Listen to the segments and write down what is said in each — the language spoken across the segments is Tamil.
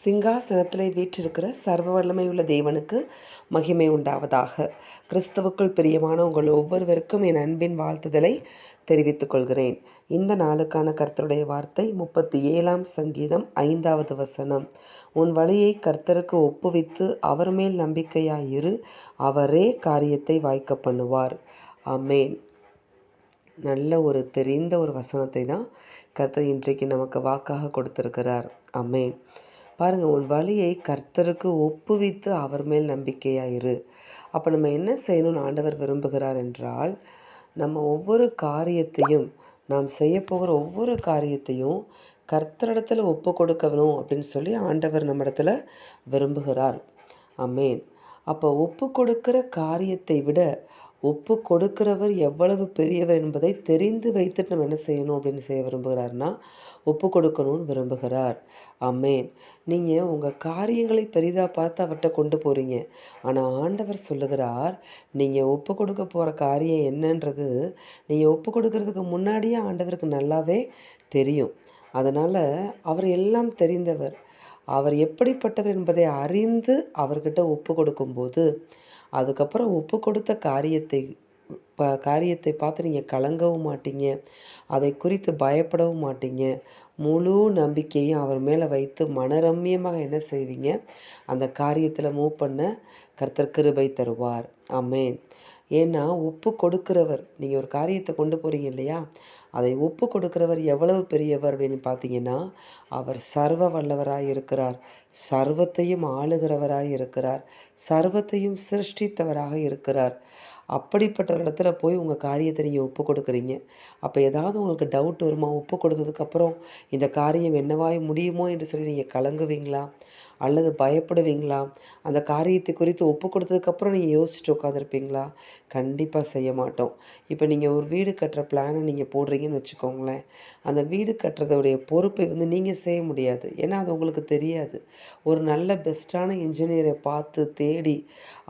சிங்காசனத்திலே வீற்றிருக்கிற சர்வ வல்லமையுள்ள தேவனுக்கு மகிமை உண்டாவதாக. கிறிஸ்துவுக்குள் பிரியமான உங்கள் ஒவ்வொருவருக்கும் என் அன்பின் வாழ்த்துதலை தெரிவித்துக் கொள்கிறேன். இந்த நாளுக்கான கர்த்தருடைய வார்த்தை 37ஆம் சங்கீதம் 5வது வசனம். உன் வழியை கர்த்தருக்கு ஒப்புவித்து அவர் மேல் நம்பிக்கையாயிரு, அவரே காரியத்தை வாய்க்க பண்ணுவார். ஆமேன். நல்ல ஒரு தெரிந்த ஒரு வசனத்தை தான் கர்த்தர் இன்றைக்கு நமக்கு வாக்காக கொடுத்திருக்கிறார். ஆமேன். பாருங்கள், உன் வழியை கர்த்தருக்கு ஒப்புவித்து அவர் மேல் நம்பிக்கையாயிரு. அப்போ நம்ம என்ன செய்யணும்னு ஆண்டவர் விரும்புகிறார் என்றால், நம்ம ஒவ்வொரு காரியத்தையும், நாம் செய்யப்போகிற ஒவ்வொரு காரியத்தையும் கர்த்தரிடத்தில் ஒப்பு கொடுக்கணும் அப்படின்னு சொல்லி ஆண்டவர் நம்ம இடத்துல விரும்புகிறார். ஆமேன். அப்போ ஒப்பு கொடுக்கிற காரியத்தை விட ஒப்பு கொடுக்கிறவர் எவ்வளவு பெரியவர் என்பதை தெரிந்து வைத்துட்டு நம்ம என்ன செய்யணும் அப்படின்னு செய்ய விரும்புகிறார்னா, ஒப்பு கொடுக்கணும்னு விரும்புகிறார். ஆமேன். நீங்கள் உங்கள் காரியங்களை பெரிதாக பார்த்து அவர்கிட்ட கொண்டு போகிறீங்க. ஆனால் ஆண்டவர் சொல்லுகிறார், நீங்கள் ஒப்பு கொடுக்க போகிற காரியம் என்னன்றது நீங்கள் ஒப்பு கொடுக்கறதுக்கு முன்னாடியே ஆண்டவருக்கு நல்லாவே தெரியும். அதனால் அவர் எல்லாம் தெரிந்தவர். அவர் எப்படிப்பட்டவர் என்பதை அறிந்து அவர்கிட்ட ஒப்பு கொடுக்கும்போது, அதுக்கப்புறம் ஒப்பு கொடுத்த காரியத்தை பார்த்து நீங்கள் கலங்கவும் மாட்டீங்க, அதை குறித்து பயப்படவும் மாட்டீங்க. முழு நம்பிக்கையும் அவர் மேலே வைத்து மனரம்யமாக என்ன செய்வீங்க, அந்த காரியத்தில் மூவ் பண்ண கர்த்தர் கிருபை தருவார். ஆமேன். ஏன்னா ஒப்பு கொடுக்கிறவர், நீங்கள் ஒரு காரியத்தை கொண்டு போகிறீங்க இல்லையா, அதை ஒப்பு கொடுக்கிறவர் எவ்வளவு பெரியவர் அப்படின்னு பார்த்தீங்கன்னா, அவர் சர்வ வல்லவராய் இருக்கிறார், சர்வத்தையும் ஆளுகிறவராய் இருக்கிறார், சர்வத்தையும் சிருஷ்டித்தவராக இருக்கிறார். அப்படிப்பட்ட ஒரு இடத்துல போய் உங்கள் காரியத்தை நீங்கள் ஒப்பு கொடுக்குறீங்க. அப்போ ஏதாவது உங்களுக்கு டவுட் வருமா? ஒப்பு கொடுத்ததுக்கப்புறம் இந்த காரியம் என்னவாய் முடியுமோ என்று சொல்லி நீங்கள் கலங்குவீங்களா? அல்லது பயப்படுவீங்களா? அந்த காரியத்தை குறித்து ஒப்பு கொடுத்ததுக்கப்புறம் நீங்கள் யோசிச்சுட்டு உட்காந்துருப்பீங்களா? கண்டிப்பாக செய்ய மாட்டோம். இப்போ நீங்கள் ஒரு வீடு கட்டுற பிளானை நீங்கள் போடுறீங்கன்னு வச்சுக்கோங்களேன். அந்த வீடு கட்டுறதோடைய பொறுப்பை நீங்கள் செய்ய முடியாது. ஏன்னா அது உங்களுக்கு தெரியாது. ஒரு நல்ல பெஸ்ட்டான இன்ஜினியரை பார்த்து தேடி,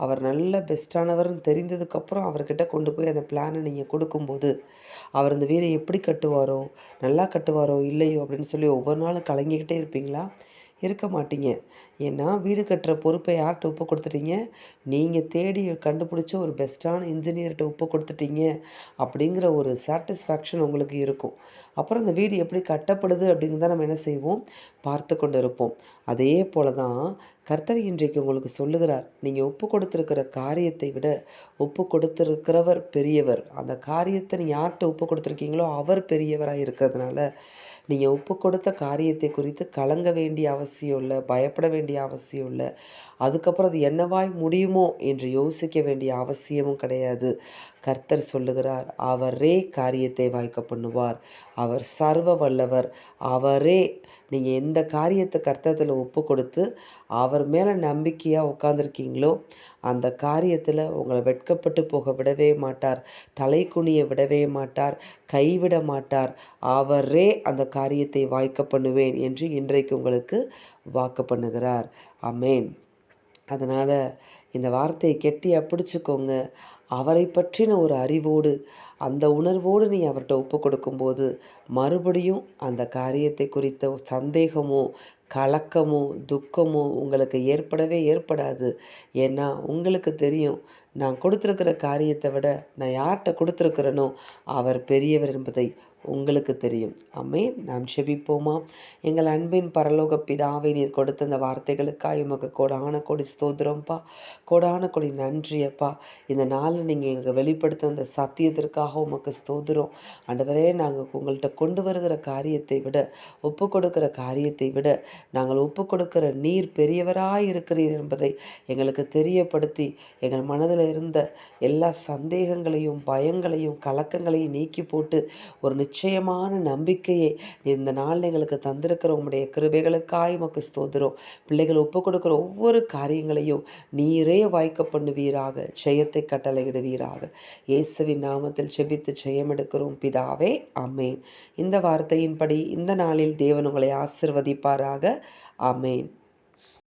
அவர் நல்ல பெஸ்ட்டானவர்னு தெரிந்ததுக்கப்புறம் அவர்கிட்ட கொண்டு போய் அந்த பிளானை நீங்கள் கொடுக்கும்போது, அவர் அந்த வீடை எப்படி கட்டுவாரோ, நல்லா கட்டுவாரோ இல்லையோ அப்படின்னு சொல்லி ஒவ்வொரு நாளும் கலங்கிக்கிட்டே இருப்பீங்களா? இருக்க மாட்டீங்க. ஏன்னா வீடு கட்டுற பொறுப்பை யார்கிட்ட ஒப்பு கொடுத்துட்டீங்க? நீங்கள் தேடி கண்டுபிடிச்ச ஒரு பெஸ்ட்டான இன்ஜினியர்கிட்ட ஒப்பு கொடுத்துட்டீங்க அப்படிங்கிற ஒரு சாட்டிஸ்ஃபேக்ஷன் உங்களுக்கு இருக்கும். அப்புறம் அந்த வீடு எப்படி கட்டப்படுது அப்படிங்கிறத நம்ம என்ன செய்வோம், பார்த்து கொண்டு இருப்போம். அதே போல தான் கர்த்தர் இன்றைக்கு உங்களுக்கு சொல்லுகிறார், நீங்கள் ஒப்பு கொடுத்துருக்கிற காரியத்தை விட ஒப்பு கொடுத்துருக்கிறவர் பெரியவர். அந்த காரியத்தை நீங்கள் யார்கிட்ட ஒப்பு கொடுத்துருக்கீங்களோ அவர் பெரியவராக இருக்கிறதுனால, நீங்கள் ஒப்பு கொடுத்த காரியத்தை குறித்து கலங்க வேண்டிய அவசியம் இல்லை, பயப்பட வேண்டிய அவசியம் இல்லை. அதுக்கப்புறம் அது என்னவாய் முடியுமோ என்று யோசிக்க வேண்டிய அவசியமும் கிடையாது. கர்த்தர் சொல்லுகிறார், அவரே காரியத்தை வாய்க்க பண்ணுவார். அவர் சர்வ வல்லவர். அவரே, நீங்கள் எந்த காரியத்தை கர்த்தத்தில் ஒப்பு கொடுத்து அவர் மேலே நம்பிக்கையாக உட்காந்துருக்கீங்களோ அந்த காரியத்தில் உங்களை வெட்கப்பட்டு போக விடவே மாட்டார், தலை குனிய விடவே மாட்டார், கைவிட மாட்டார். அவரே அந்த காரியத்தை வாய்க்க பண்ணுவேன் என்று இன்றைக்கு உங்களுக்கு வாக்கு பண்ணுகிறார். ஆமேன். அதனால் இந்த வார்த்தையை கெட்டியாக பிடிச்சிக்கோங்க. அவரை பற்றின ஒரு அறிவோடு, அந்த உணர்வோடு நீ அவர்கிட்ட ஒப்பு கொடுக்கும்போது, மறுபடியும் அந்த காரியத்தை குறித்த சந்தேகமோ கலக்கமோ துக்கமோ உங்களுக்கு ஏற்படாது. ஏன்னா உங்களுக்கு தெரியும், நான் கொடுத்துருக்கிற காரியத்தை விட நான் யார்கிட்ட கொடுத்துருக்கிறேனோ அவர் பெரியவர் என்பதை உங்களுக்கு தெரியும். ஆமேன். நாம் செபிப்போமா? எங்கள் அன்பின் பரலோக பிதாவை, நீர் கொடுத்த அந்த வார்த்தைகளுக்காக உமக்கு கோடான கோடி ஸ்தோத்திரம்ப்பா, கோடான கோடி நன்றியப்பா. இந்த நாளில் நீங்கள் எங்களுக்கு வெளிப்படுத்த அந்த சத்தியத்திற்காக உமக்கு ஸ்தோத்திரம். ஆண்டவரே, நாங்கள் உங்கள்கிட்ட கொண்டு வருகிற காரியத்தை விட, ஒப்பு கொடுக்கிற காரியத்தை விட, நாங்கள் ஒப்பு கொடுக்கிற நீர் பெரியவராய் இருக்கிறீர் என்பதை எங்களுக்கு தெரியப்படுத்தி, எங்கள் மனதில் இருந்த எல்லா சந்தேகங்களையும் பயங்களையும் கலக்கங்களையும் நீக்கி போட்டு ஒரு நிச்சயமான நம்பிக்கையை இந்த நாள் எங்களுக்கு தந்திருக்கிற உம்முடைய கிருபைகளுக்காய் உமக்கு ஸ்தோத்திரம். பிள்ளைகள் ஒப்பு கொடுக்கிற ஒவ்வொரு காரியங்களையும் நீரே வாய்க்க பண்ணுவீராக, ஜெயத்தை கட்டளையிடுவீராக. இயேசுவின் நாமத்தில் செபித்து ஜெயமெடுக்கிறோம் பிதாவே. ஆமேன். இந்த வார்த்தையின்படி இந்த நாளில் தேவன் உங்களை ஆசிர்வதிப்பாராக. ஆமேன்.